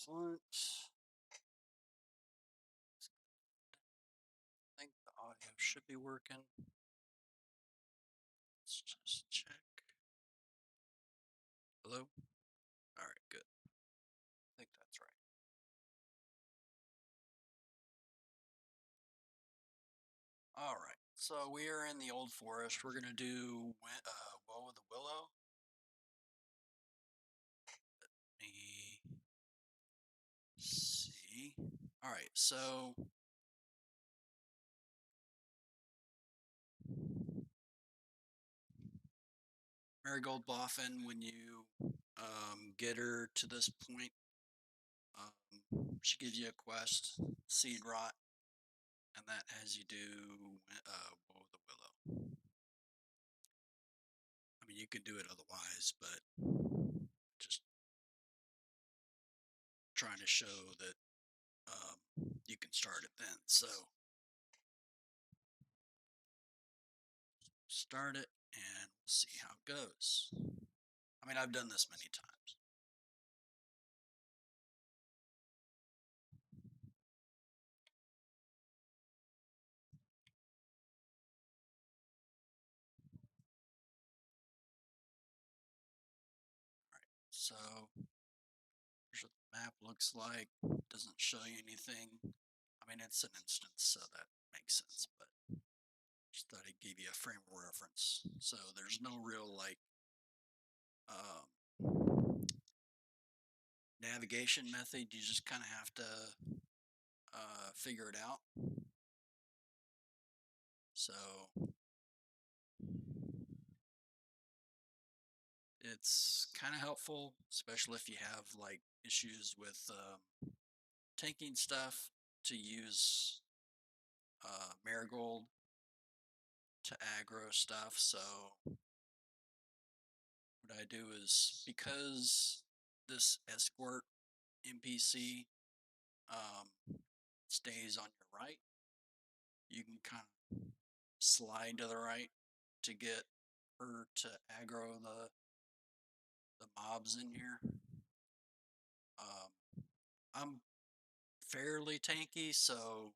Excellent. I think the audio should be working. Let's just check. Hello? All right, good. I think that's right. All right, so we are in the Old Forest. We're going to do Woe of the Willow. Let me see. All right, so Marigold Boffin, when you get her to this point, she gives you a quest, Seed Rot, and that has you do Woe of the Willow. I mean, you can do it otherwise, but just trying to show that you can start it then. So start it and we'll see how it goes. I mean, I've done this many times. So here's what the map looks like. Doesn't show you anything. I mean, it's an instance, so that makes sense, but just thought I'd give you a frame of reference. So there's no real like navigation method. You just kind of have to figure it out. So it's kind of helpful, especially if you have like issues with tanking stuff, to use Marigold to aggro stuff. So what I do is, because this escort NPC stays on your right, you can kind of slide to the right to get her to aggro the mobs in here. I'm fairly tanky, so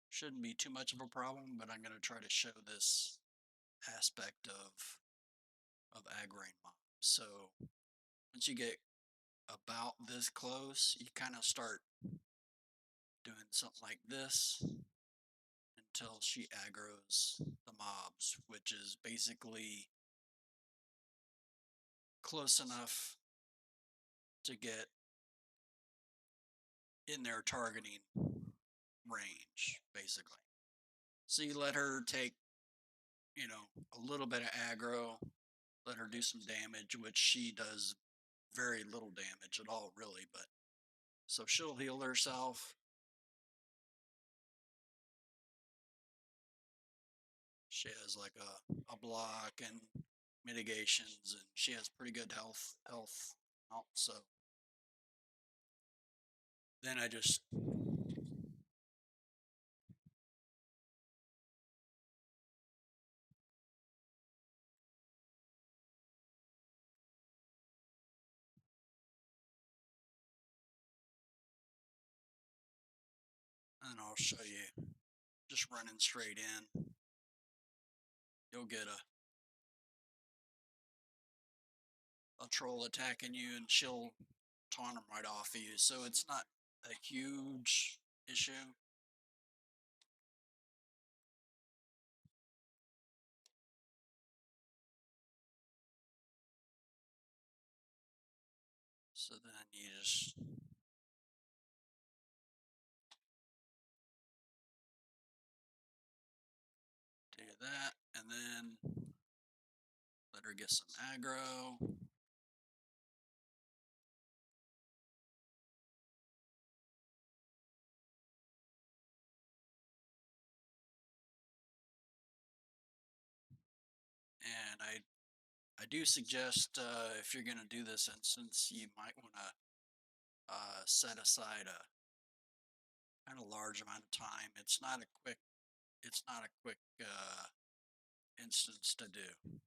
shouldn't be too much of a problem, but I'm going to try to show this aspect of aggroing mobs. So once you get about this close, you kind of start doing something like this until she aggroes the mobs, which is basically close enough to get in their targeting range, basically. So you let her take, a little bit of aggro, let her do some damage, which she does very little damage at all, really. But so she'll heal herself. She has like a block and mitigations, and she has pretty good health out. So then I just and I'll show you, just running straight in. You'll get a troll attacking you, and she'll taunt them right off of you. So it's not a huge issue. So then you just do that, and then let her get some aggro. And I do suggest, if you're going to do this instance, you might want to set aside a kind of large amount of time. It's not a quick instance to do.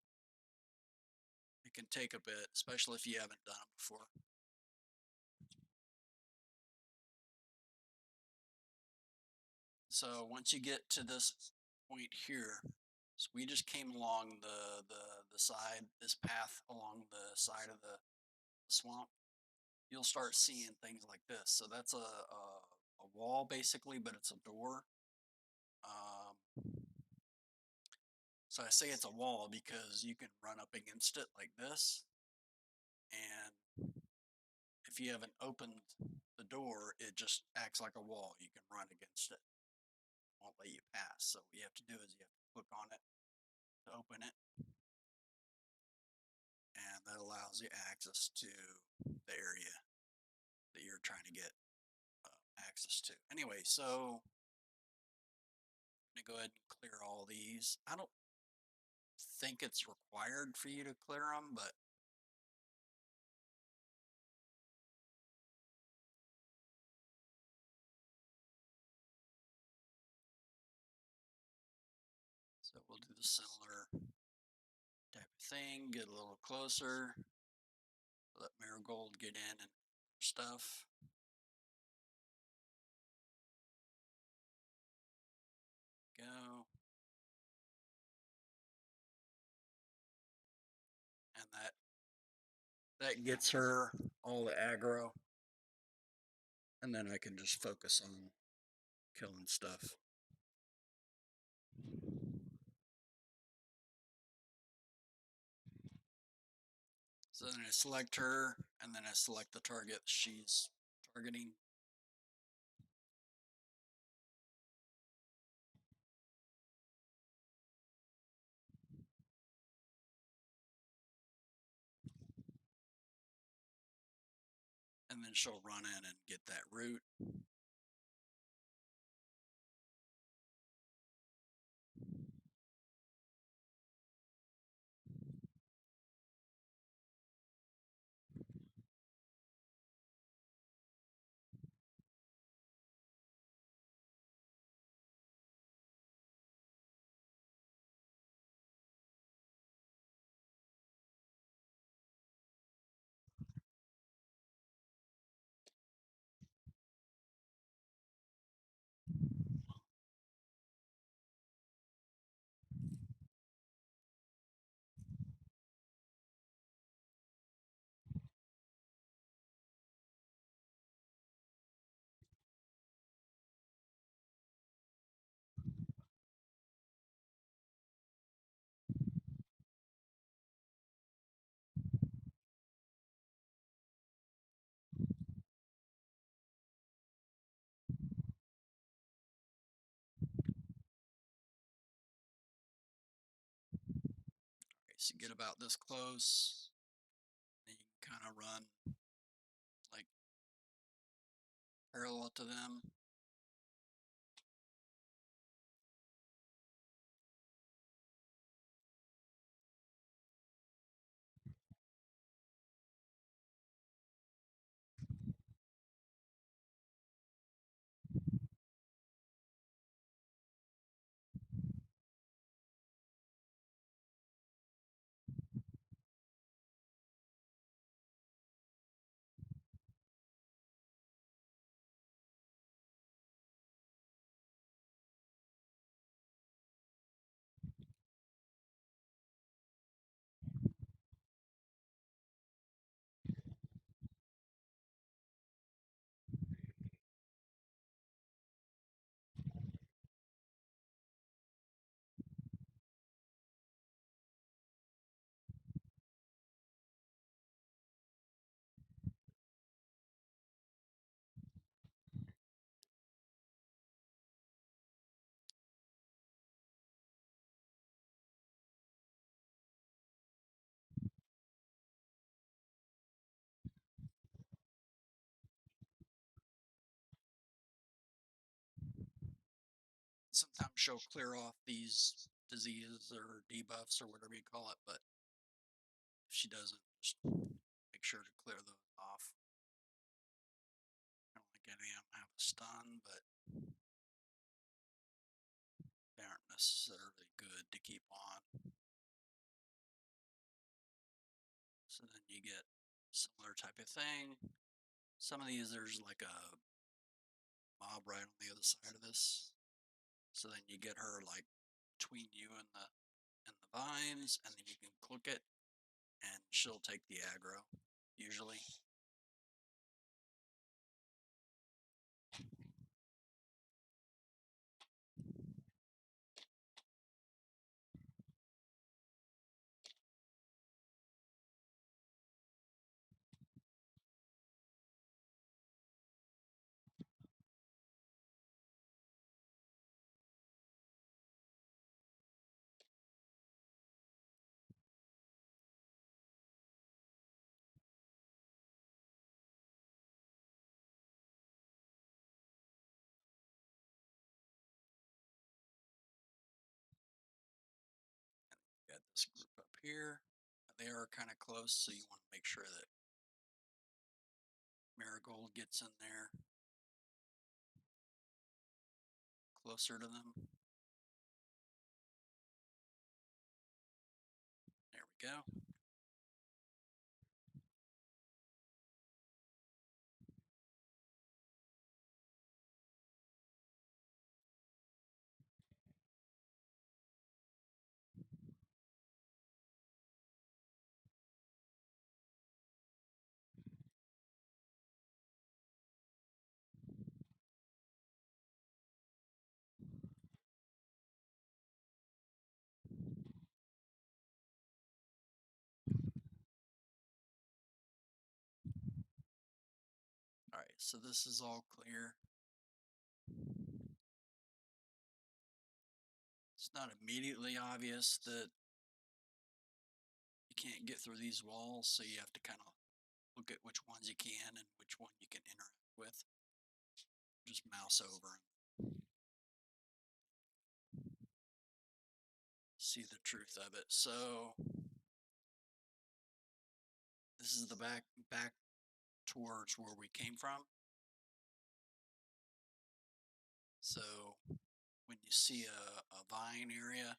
It can take a bit, especially if you haven't done it before. So once you get to this point here, so we just came along the side, this path along the side of the swamp. You'll start seeing things like this. So that's a wall basically, but it's a door. Um, so I say it's a wall because you can run up against it like this, and if you haven't opened the door, it just acts like a wall. You can run against it, won't let you pass. So what you have to do is you have to click on it to open it, and that allows you access to the area that you're trying to get access to. Anyway, so I'm gonna go ahead and clear all these. I don't think it's required for you to clear them, but so we'll do the similar type of thing, get a little closer, let Marigold get in and stuff. Go. And that gets her all the aggro. And then I can just focus on killing stuff. So then I select her, and then I select the target she's targeting. And then she'll run in and get that root. Okay, so get about this close, and you can kind of run like parallel to them. Sometimes she'll clear off these diseases or debuffs or whatever you call it, but if she doesn't, just make sure to clear those off. I don't think any of them have a stun, but they aren't necessarily good to keep on. So then you get similar type of thing. Some of these, there's like a mob right on the other side of this. So then you get her like between you and the vines, and then you can click it, and she'll take the aggro usually. Got this group up here. They are kind of close, so you want to make sure that Marigold gets in there closer to them. There we go. All right, so this is all clear. It's not immediately obvious that you can't get through these walls, so you have to kind of look at which ones you can and which one you can interact with. Just mouse over and see the truth of it. So this is the back towards where we came from. So when you see a vine area,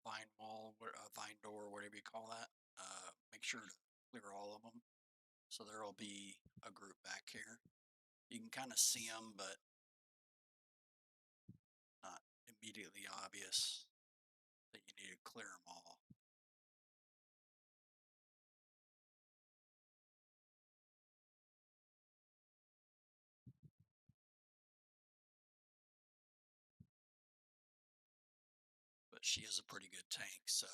vine wall, a vine door, whatever you call that, make sure to clear all of them. So there will be a group back here. You can kind of see them, but not immediately obvious that you need to clear them all. But she is a pretty good tank, so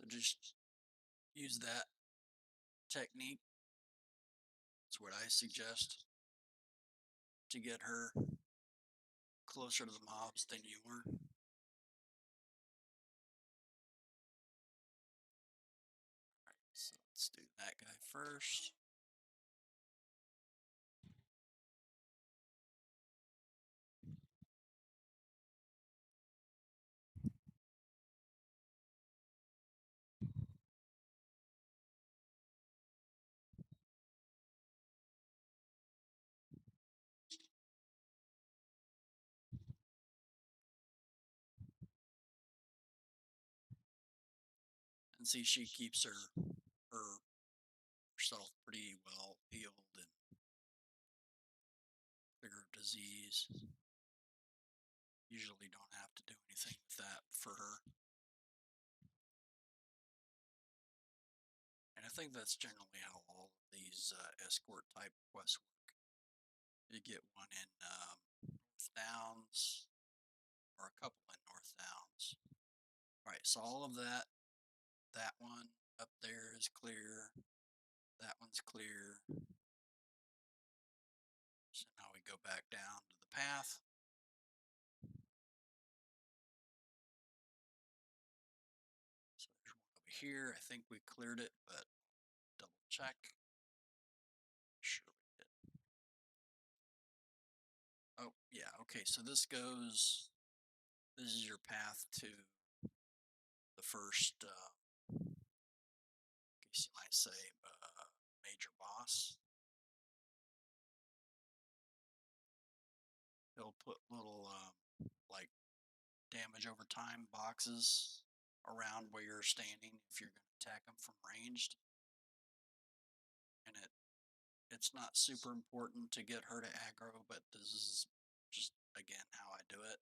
just use that technique. It's what I suggest to get her closer to the mobs than you were. So let's do that guy first. And see, she keeps herself pretty well healed and figure of disease. Usually don't have to do anything with that for her. And if think that's generally how all of these escort type quests work. You get one in North Downs or a couple in North Downs. All right, so all of that one up there is clear. That one's clear. So now we go back down to the path. So there's one over here. I think we cleared it, but double check. Sure we did. Oh, yeah, okay, so this is your path to the first, I guess you might say, major boss. He'll put little, like, damage over time boxes around where you're standing if you're going to attack them from ranged. And it's not super important to get her to aggro, but this is just, again, how I do it.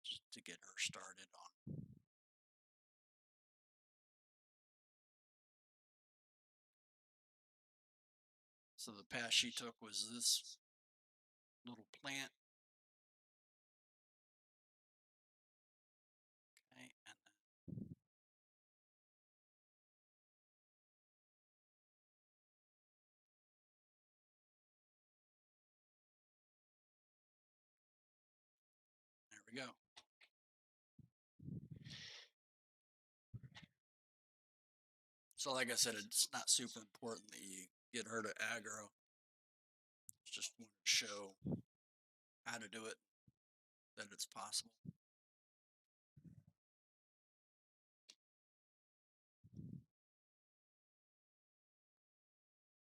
Just to get her started on. So the path she took was this little plant. Okay, and then there we go. So like I said, it's not super important that you get her to aggro. Just want to show how to do it, that it's possible.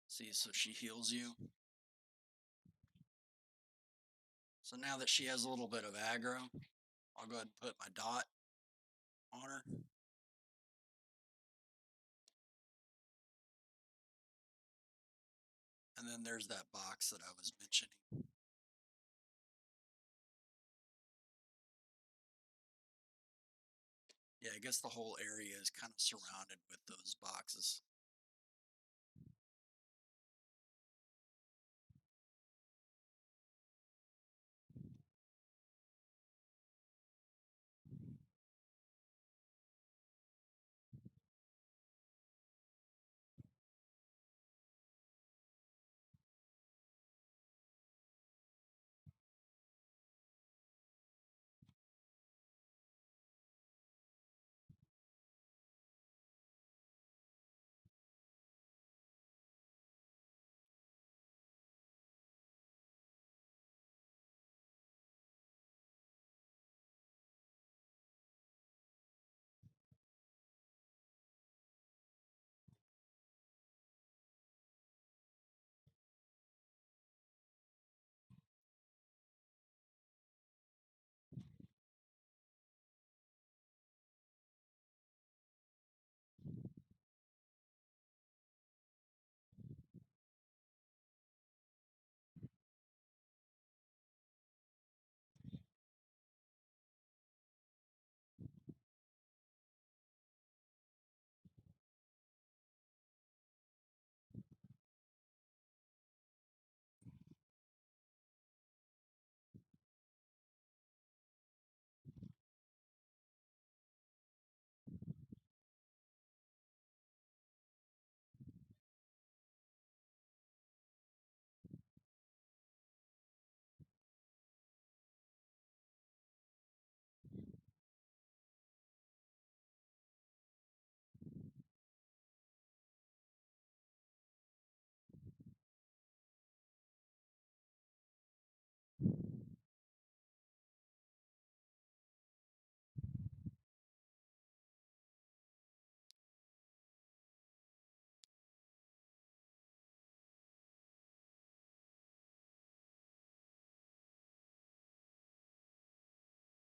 See, so she heals you. So now that she has a little bit of aggro, I'll go ahead and put my dot on her. And then there's that box that I was mentioning. Yeah, I guess the whole area is kind of surrounded with those boxes.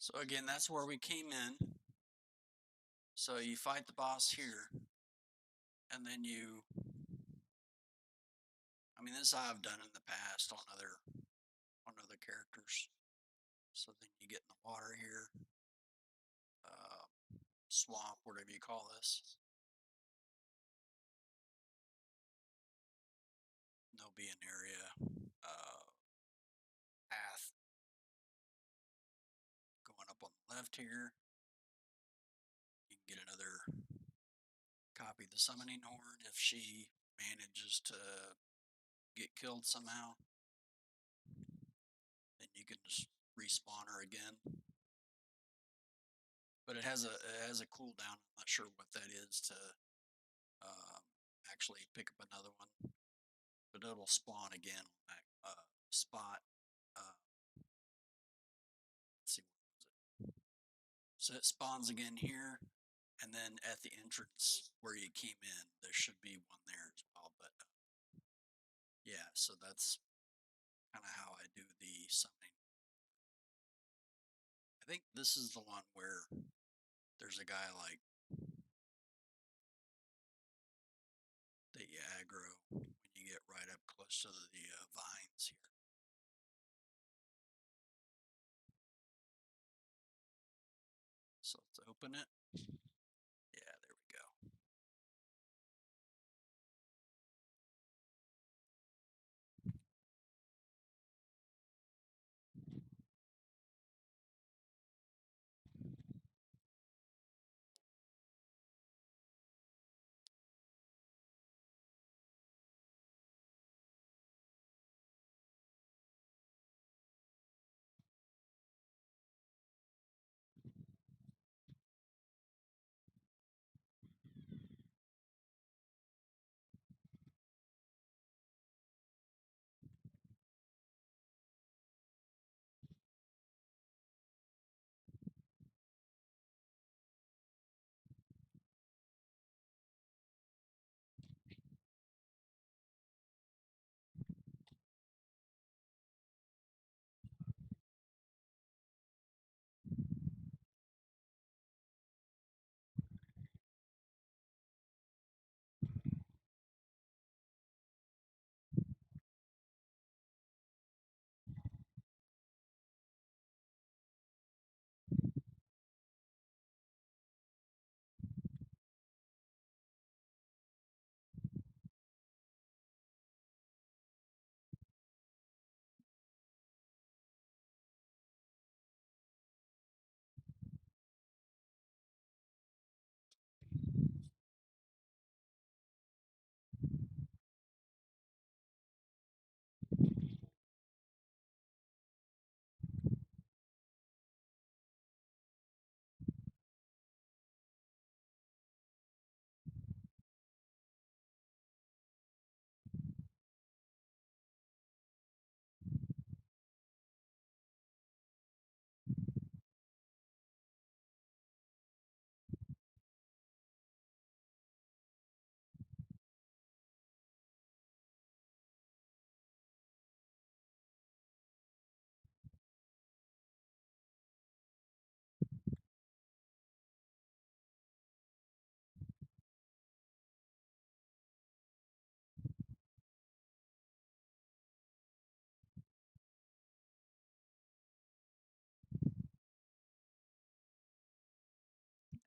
So again, that's where we came in. So you fight the boss here, and then I mean, this I've done in the past on other characters. So then you get in the water here, uh, swamp, whatever you call this. left here. You can get another copy of the summoning horn if she manages to get killed somehow. Then you can just respawn her again. But it has a cooldown. I'm not sure what that is to um, actually pick up another one, but it'll spawn again on that spot. Uh, let's see, so it spawns again here, and then at the entrance where you came in, there should be one there as well. But yeah, so that's kind of how I do the summoning. I think this is the one where there's a guy like that you aggro when you get right up close to the vines here. So let's open it. Yeah, there we go.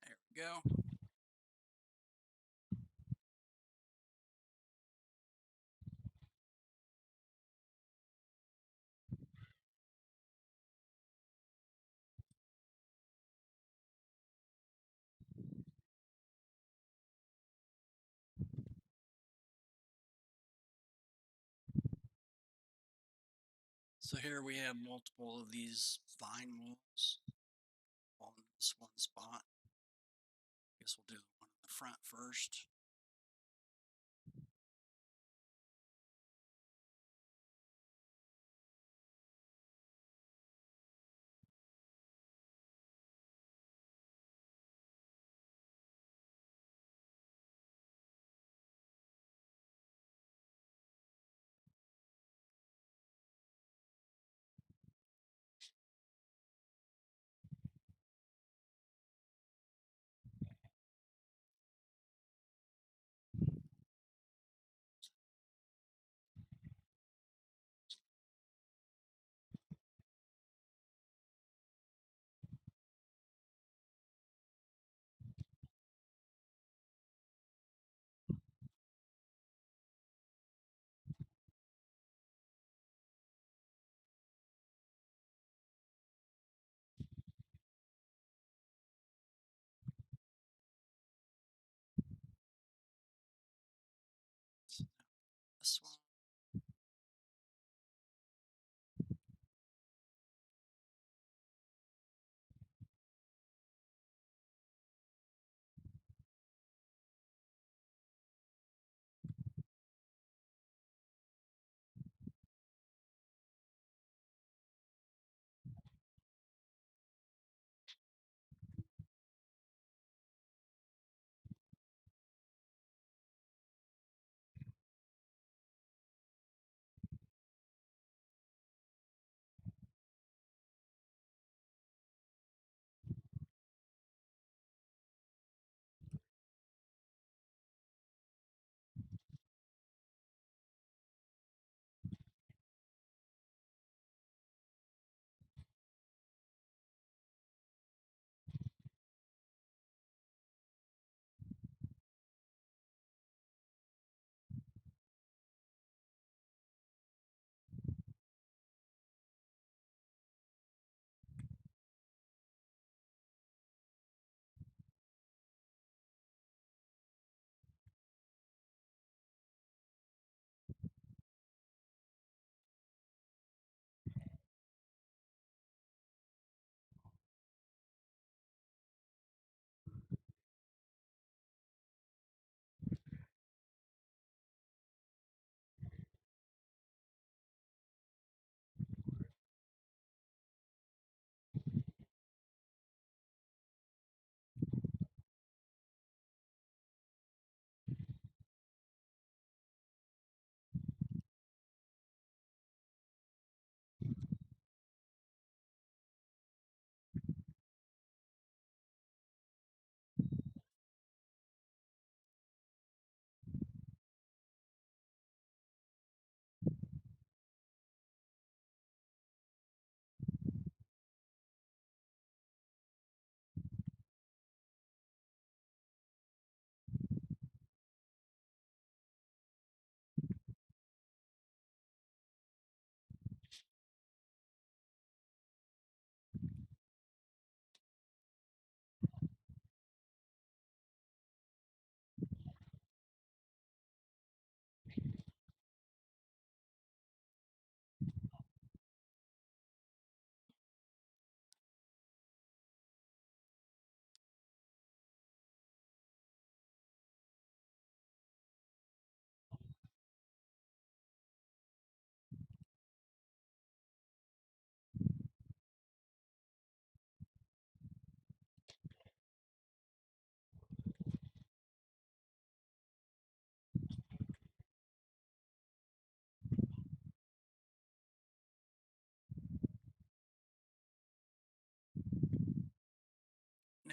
There we go. So here we have multiple of these vine mules on this one spot. Guess we'll do the one in the front first.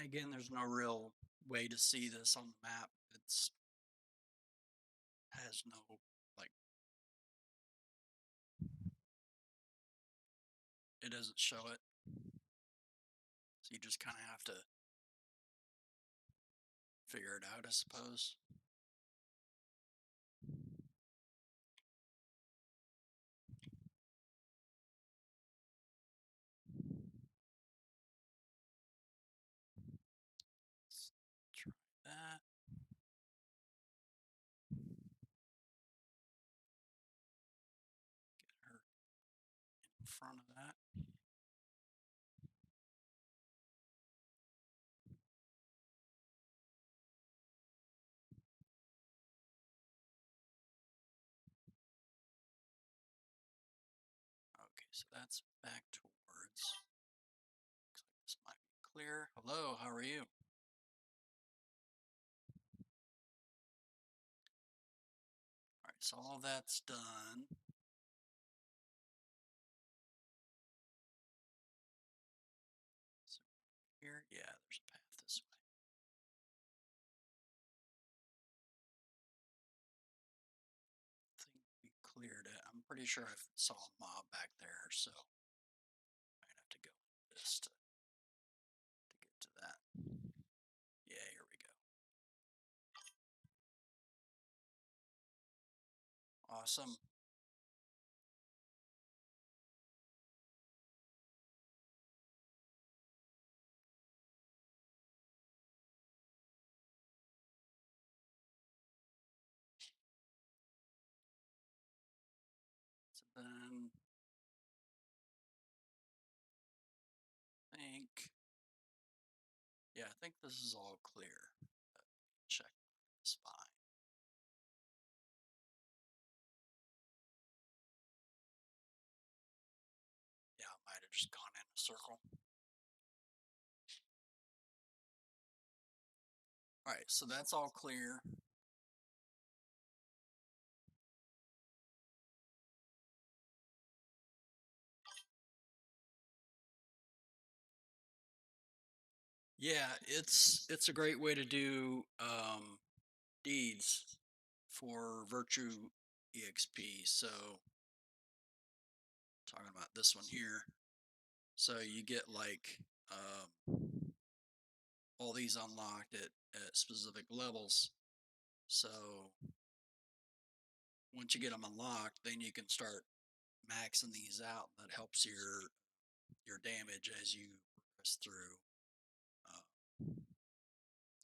again, there's no real way to see this on the map. It's has no like it doesn't show it. So you just kind of have to figure it out, I suppose. Let's try that. Get her in front of that. Okay, so that's back towards. Looks like this might be clear. Hello, how are you? All right, so all that's done. So here, yeah, there's a path this way. I think we cleared it. I'm pretty sure I saw a mob back there, so I might have to go with this to get to that. Yeah, here we go. Awesome. So then think, yeah, I think this is all clear. Check this fine. Yeah, I might have just gone in a circle. All right, so that's all clear. Yeah, it's a great way to do deeds for virtue exp. So talking about this one here. So you get like all these unlocked at specific levels. So once you get them unlocked, then you can start maxing these out. That helps your damage as you progress through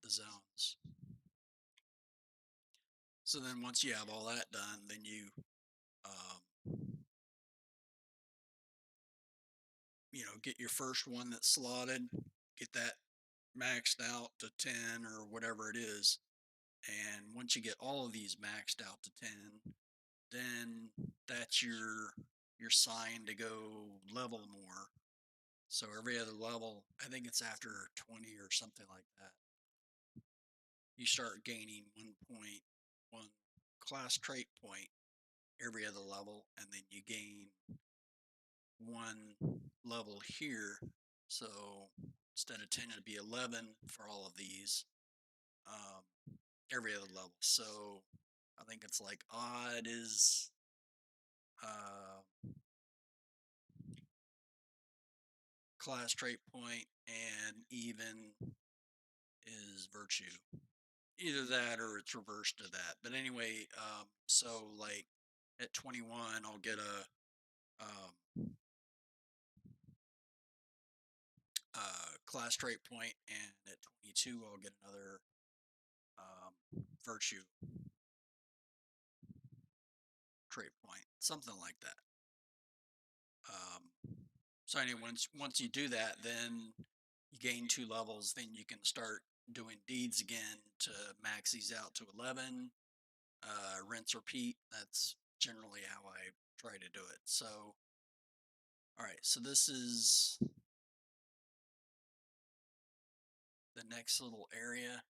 the zones. So then once you have all that done, then you know, get your first one that's slotted, get that maxed out to 10 or whatever it is. And once you get all of these maxed out to 10, then that's your sign to go level more. So every other level, I think it's after 20 or something like that, you start gaining 1 class trait point every other level, and then you gain 1 level here. So instead of 10, it'd be 11 for all of these every other level. So I think it's like odd is class trait point, and even is virtue. Either that or it's reversed to that. But anyway, so like at 21, I'll get class trait point, and at 22, I'll get another virtue trait point, something like that. So anyway, once you do that, then you gain 2 levels. Then you can start doing deeds again to max these out to 11. Rinse, repeat. That's generally how I try to do it. So, all right. So this is the next little area.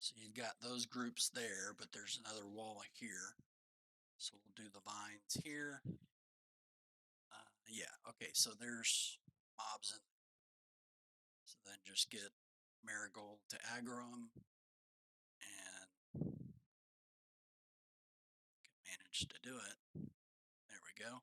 So you've got those groups there, but there's another wall here. So we'll do the vines here. Yeah, okay, so there's mobs in. So then just get Marigold to aggro him, and managed to do it. There we go.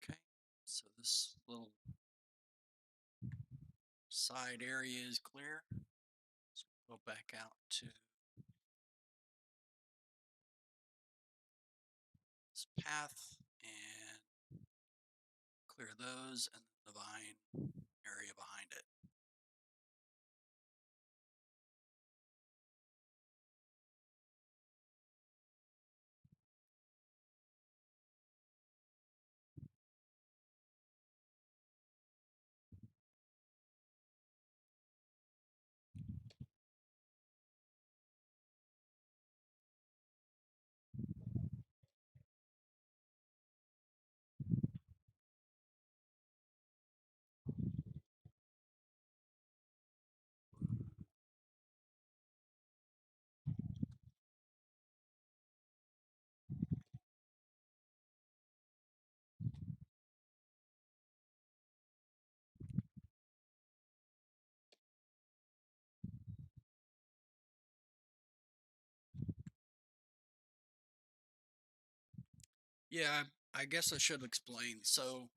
Okay, so this little side area is clear. So go back out to this path and clear those and the vine area behind it. Yeah, I guess I should explain. So,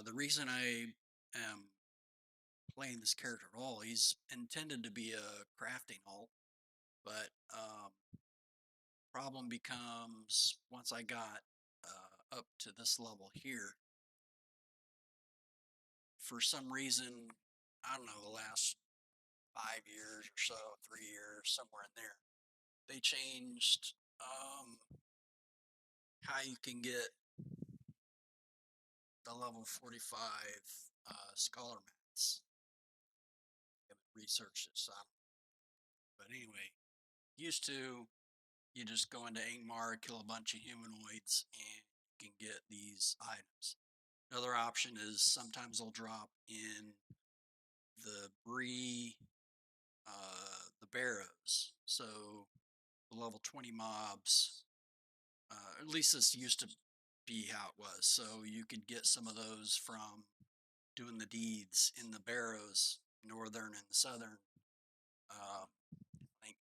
the reason I am playing this character at all, he's intended to be a crafting alt, but problem becomes once I got up to this level here, for some reason, I don't know, the last 5 years or so, 3 years, somewhere in there, they changed how you can get the level 45 scholar mats. I haven't researched it, so but anyway, used to you just go into Angmar, kill a bunch of humanoids, and you can get these items. Another option is sometimes they'll drop in the Bree, the Barrows. So the level 20 mobs, at least this used to be how it was. So you could get some of those from doing the deeds in the Barrows, northern and southern. I think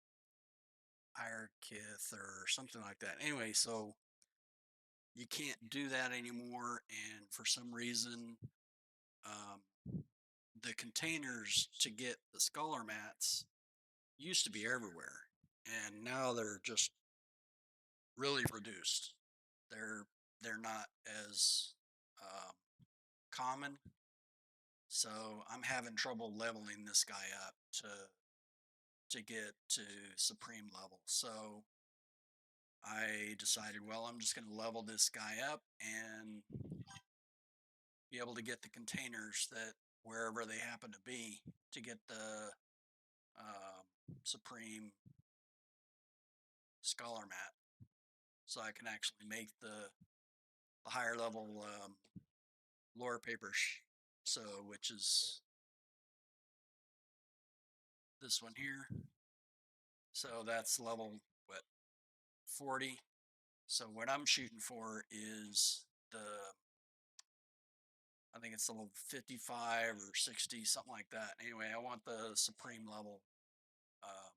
Irekith or something like that. Anyway, so you can't do that anymore, and for some reason, um, the containers to get the scholar mats used to be everywhere, and now they're just really reduced. They're they're not as um, common, so I'm having trouble leveling this guy up to get to supreme level. So I decided, well, I'm just going to level this guy up and be able to get the containers that wherever they happen to be to get the supreme scholar mat, so I can actually make the higher level lore papers. So which is this one here. So that's level what 40. So what I'm shooting for is the I think it's level 55 or 60, something like that. Anyway, I want the supreme level uh,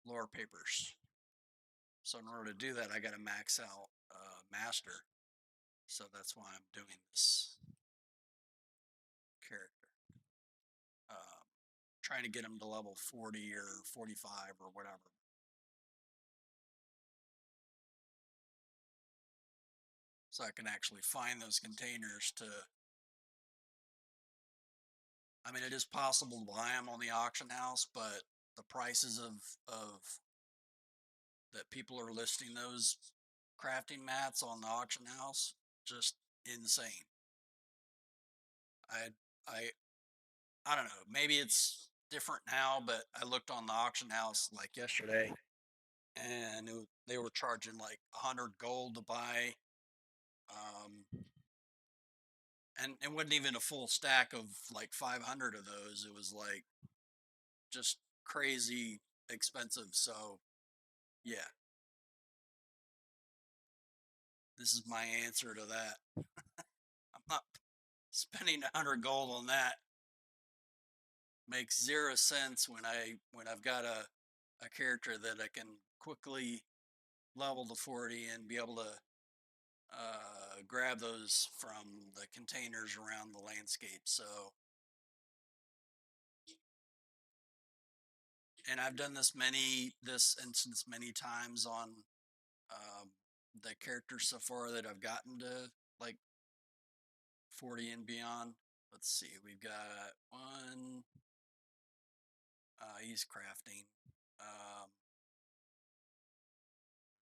lore papers. So in order to do that, I got to max out master. So that's why I'm doing this character. Trying to get him to level 40 or 45 or whatever. so I can actually find those containers to. I mean, it is possible to buy them on the auction house, but the prices of that people are listing those crafting mats on the auction house, just insane. I I I don't know. Maybe it's different now, but I looked on the auction house like yesterday, and they were charging like 100 gold to buy, um, and it wasn't even a full stack of like 500 of those. It was like just crazy expensive. So yeah, this is my answer to that. I'm not spending 100 gold on that. Makes zero sense when I've got a character that I can quickly level to 40 and be able to grab those from the containers around the landscape. So, and I've done this instance many times on um, the characters so far that I've gotten to like 40 and beyond. Let's see, we've got one. He's crafting.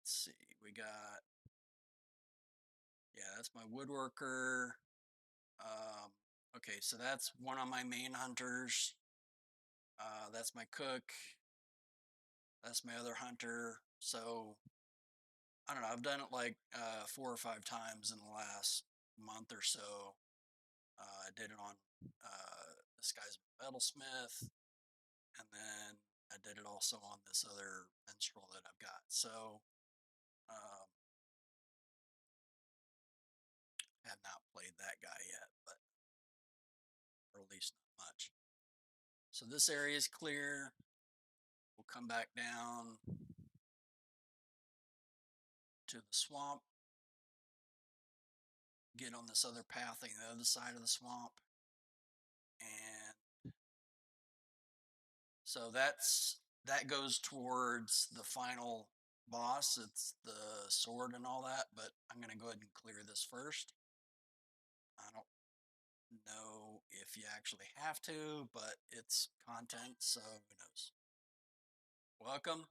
Let's see, we got, yeah, that's my woodworker. Um, okay, so that's one of my main hunters. That's my cook. That's my other hunter. So I don't know. I've done it like 4 or 5 times in the last month or so. I did it on this guy's metalsmith, and then I did it also on this other minstrel that I've got. So um, I have not played that guy yet, but or at least not much. So this area is clear. We'll come back down to the swamp, get on this other path on the other side of the swamp, and so that goes towards the final boss. It's the sword and all that, but I'm going to go ahead and clear this first. I don't know if you actually have to, but it's content, so who knows. Welcome,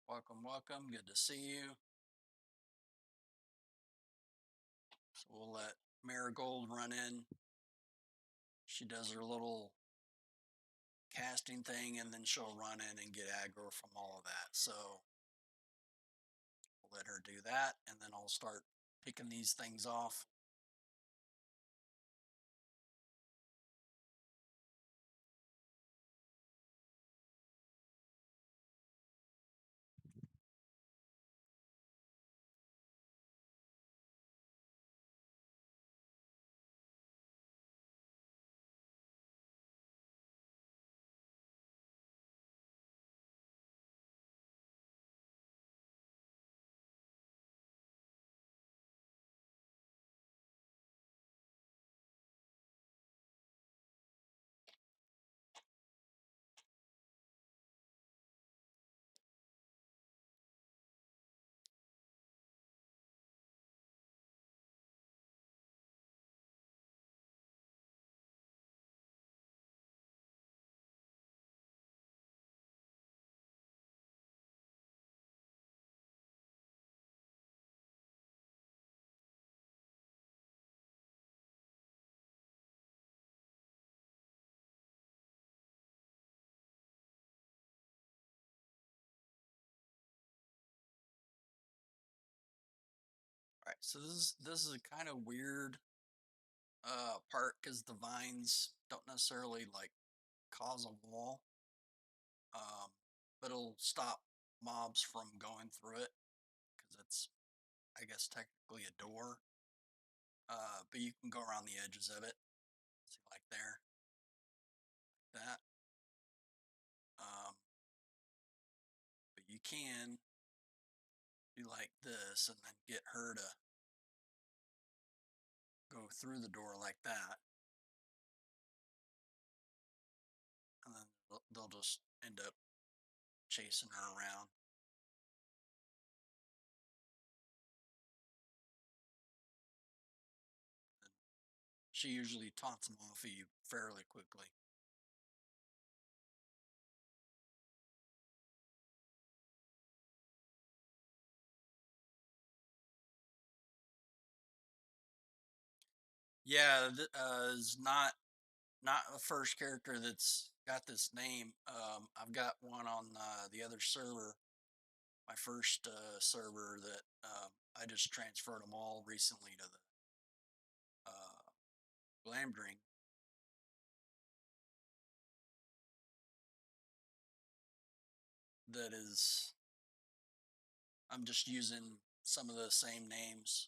welcome, welcome. Good to see you. So we'll let Marigold run in. She does her little casting thing, and then she'll run in and get aggro from all of that. So we'll let her do that, and then I'll start picking these things off. All right, so this is a kind of weird part because the vines don't necessarily like cause a wall, um, but it'll stop mobs from going through it because it's, I guess, technically a door. But you can go around the edges of it, see, like there, that. Um, but you can do like this and then get her to go through the door like that, and then they'll just end up chasing her around. She usually taunts them off of you fairly quickly. Yeah, is not the first character that's got this name. I've got one on the other server, my first server that I just transferred them all recently to the Glamdring. That is, I'm just using some of the same names.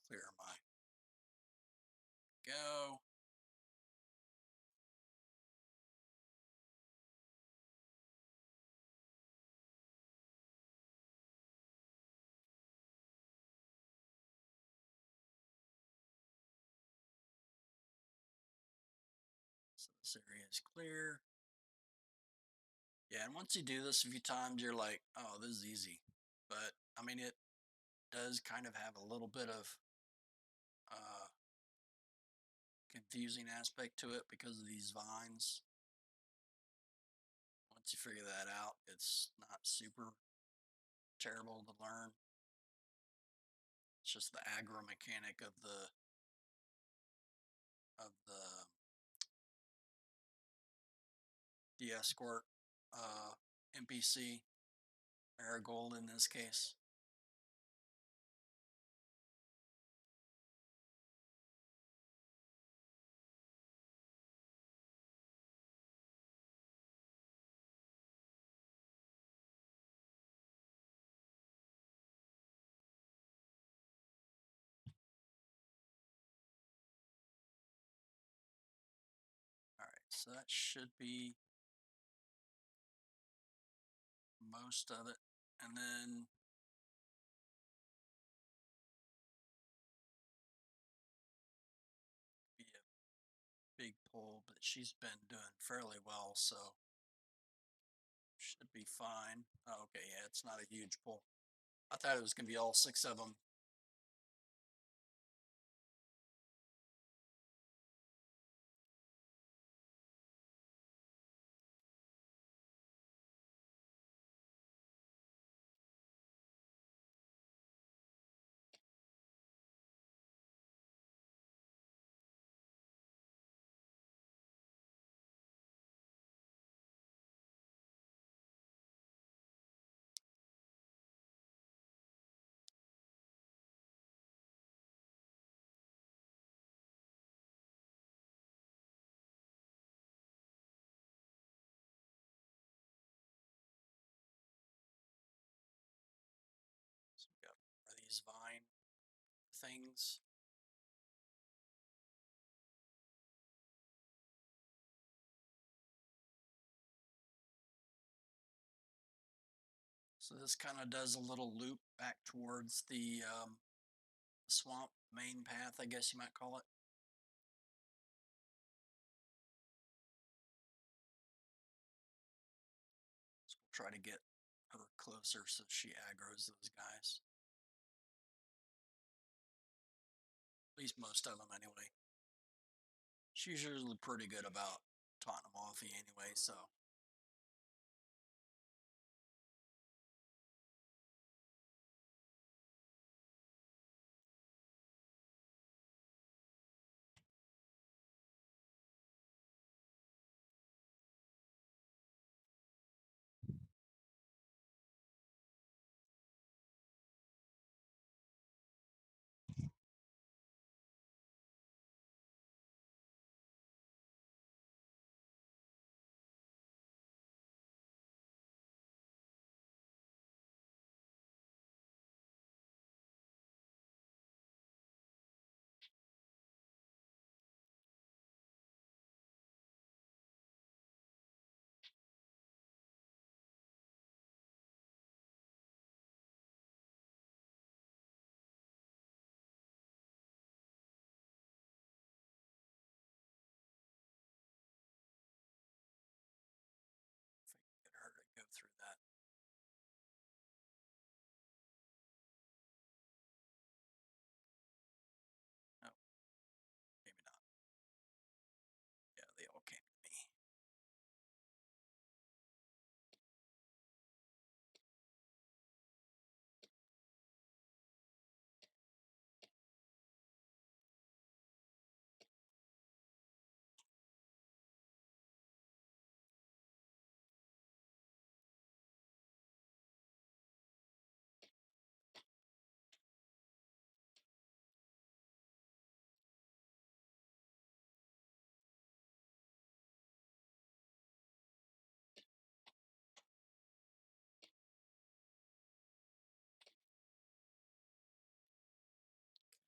Clear my go. So this area is clear. Yeah, and once you do this a few times, you're like, oh, this is easy. But I mean, it does kind of have a little bit of uh, confusing aspect to it because of these vines. Once you figure that out, it's not super terrible to learn. It's just the aggro mechanic of the escort NPC Marigold in this case. All right, so that should be most of it, and then be a big pull, but she's been doing fairly well, so should be fine. Oh, okay, yeah, it's not a huge pull. I thought it was gonna be all six of them. So we got these vine things. So this kind of does a little loop back towards the swamp main path, I guess you might call it. So we'll try to get her closer so she aggroes those guys. At least most of them, anyway. She's usually pretty good about taunting them off anyway, so.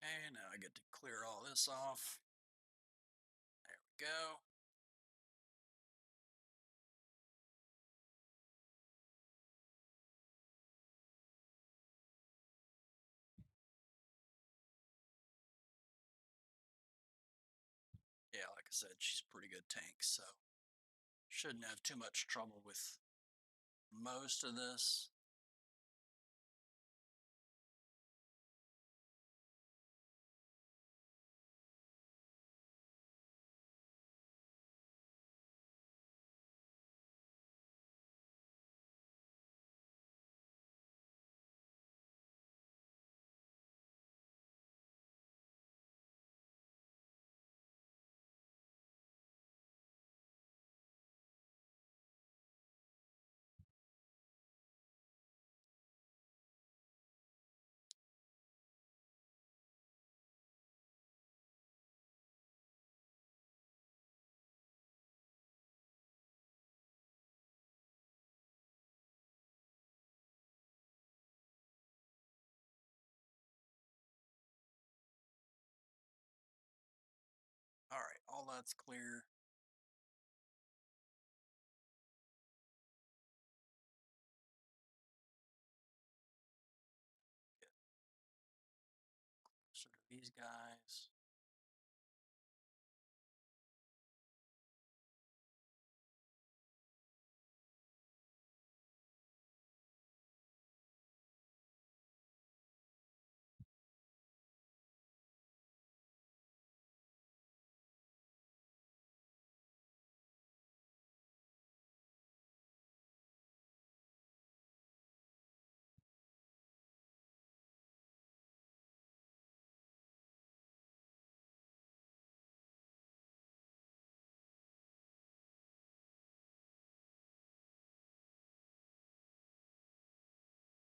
Okay, now I get to clear all this off. There we go. Yeah, like I said, she's a pretty good tank, so shouldn't have too much trouble with most of this. All right, all that's clear. Get closer to these guys.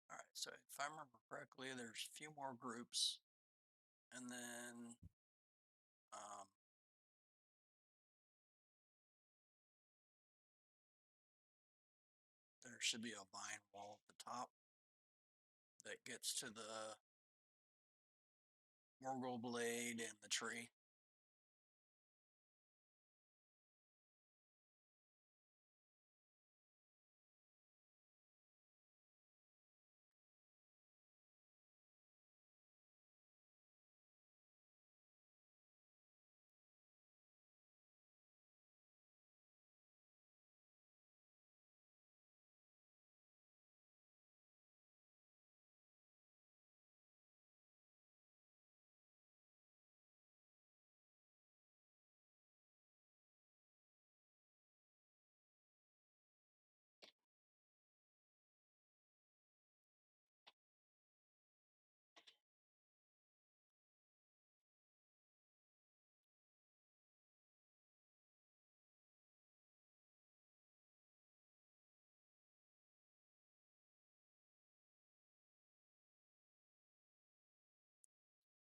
All right, so if I remember correctly, there's a few more groups, and then um, there should be a vine wall at the top that gets to the Morgul blade and the tree.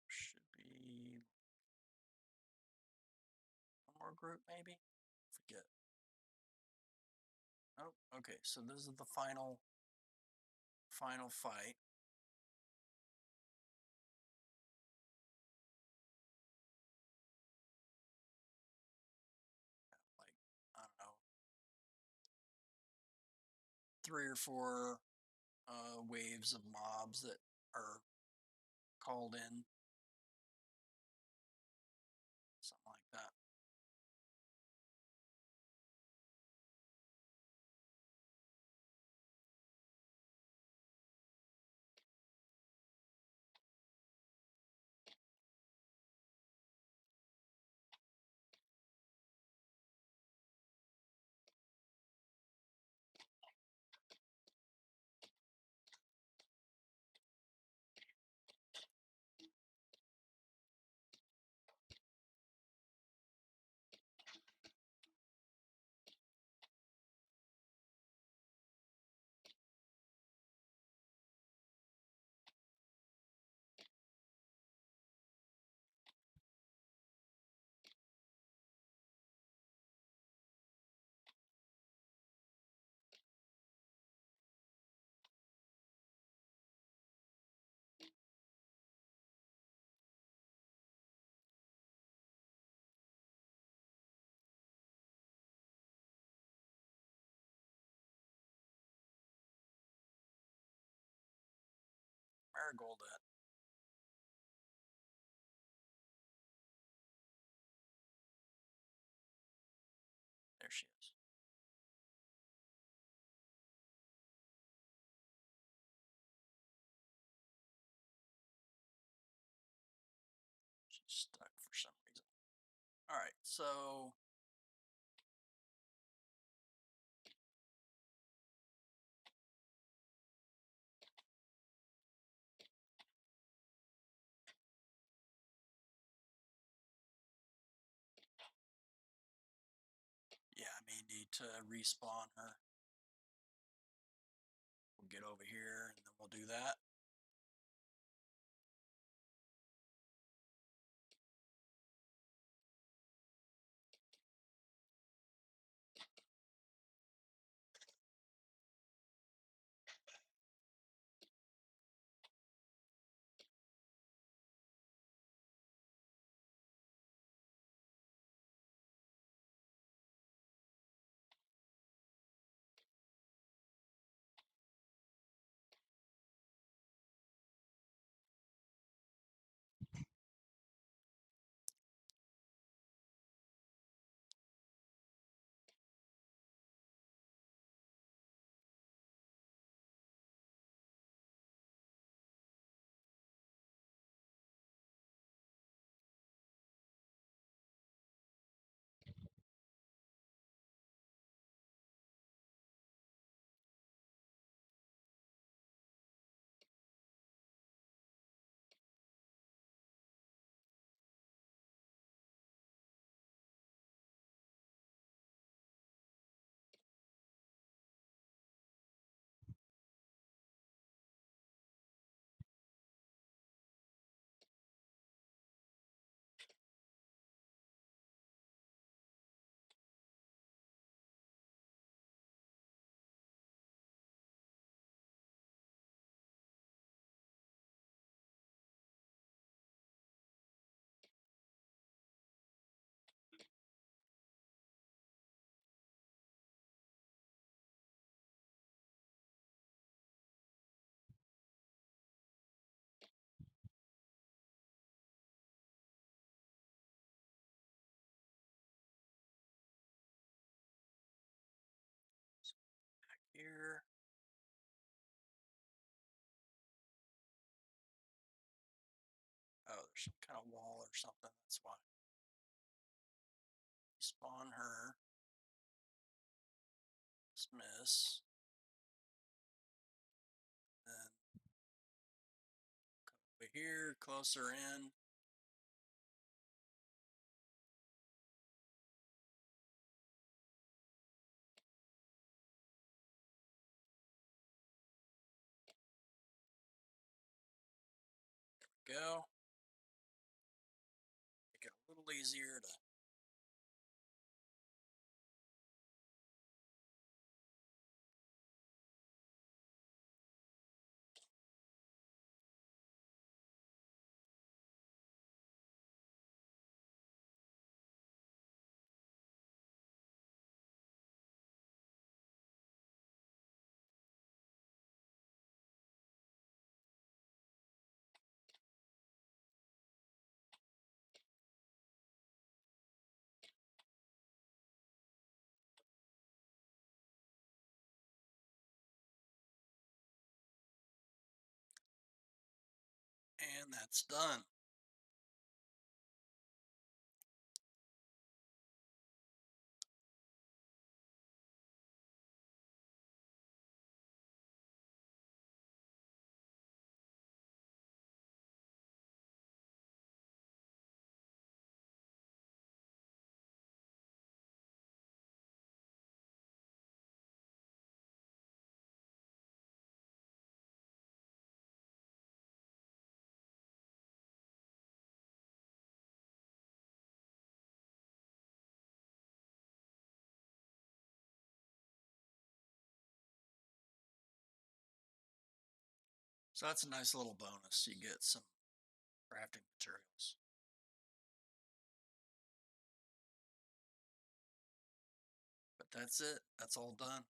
Should be one more group, maybe? Forget. Oh, okay. So this is the final fight. Like, I don't know, 3 or 4 waves of mobs that are called in, something like that. marigold at? There she is. She's stuck for some reason. All right, so yeah, I may need to respawn her. We'll get over here and then we'll do that. Here. Oh, there's some kind of wall or something. That's why. Spawn her. Dismiss. Then come over here, closer in. Go. Make it a little easier to. And that's done. So that's a nice little bonus. You get some crafting materials. But that's it. That's all done.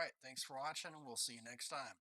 right, thanks for watching, and we'll see you next time.